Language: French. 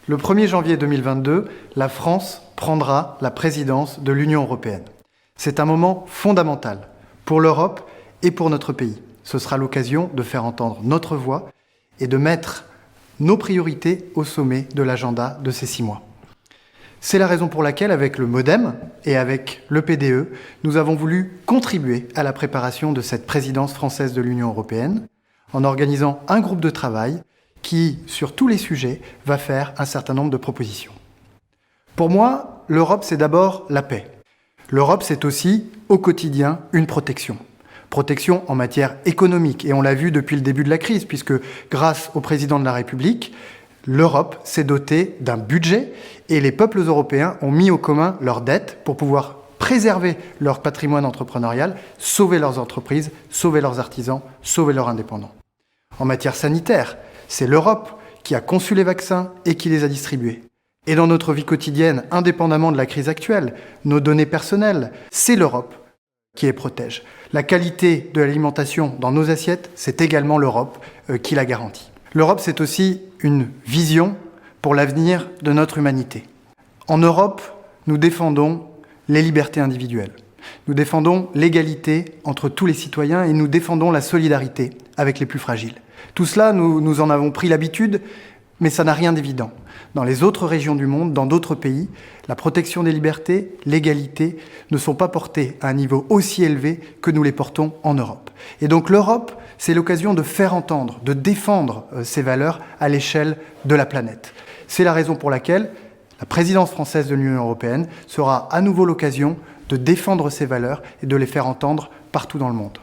Le 1er janvier 2022, la France prendra la présidence de l'Union européenne. C'est un moment fondamental pour l'Europe et pour notre pays. Ce sera l'occasion de faire entendre notre voix et de mettre nos priorités au sommet de l'agenda de ces 6 mois. C'est la raison pour laquelle, avec le MoDem et avec le PDE, nous avons voulu contribuer à la préparation de cette présidence française de l'Union européenne en organisant un groupe de travail qui, sur tous les sujets, va faire un certain nombre de propositions. Pour moi, l'Europe, c'est d'abord la paix. L'Europe, c'est aussi, au quotidien, une protection. Protection en matière économique, et on l'a vu depuis le début de la crise, puisque grâce au président de la République, l'Europe s'est dotée d'un budget, et les peuples européens ont mis au commun leurs dettes pour pouvoir préserver leur patrimoine entrepreneurial, sauver leurs entreprises, sauver leurs artisans, sauver leurs indépendants. En matière sanitaire, c'est l'Europe qui a conçu les vaccins et qui les a distribués. Et dans notre vie quotidienne, indépendamment de la crise actuelle, nos données personnelles, c'est l'Europe qui les protège. La qualité de l'alimentation dans nos assiettes, c'est également l'Europe qui la garantit. L'Europe, c'est aussi une vision pour l'avenir de notre humanité. En Europe, nous défendons les libertés individuelles. Nous défendons l'égalité entre tous les citoyens et nous défendons la solidarité avec les plus fragiles. Tout cela, nous en avons pris l'habitude, mais ça n'a rien d'évident. Dans les autres régions du monde, dans d'autres pays, la protection des libertés, l'égalité ne sont pas portées à un niveau aussi élevé que nous les portons en Europe. Et donc l'Europe, c'est l'occasion de faire entendre, de défendre ces valeurs à l'échelle de la planète. C'est la raison pour laquelle la présidence française de l'Union européenne sera à nouveau l'occasion de défendre ces valeurs et de les faire entendre partout dans le monde.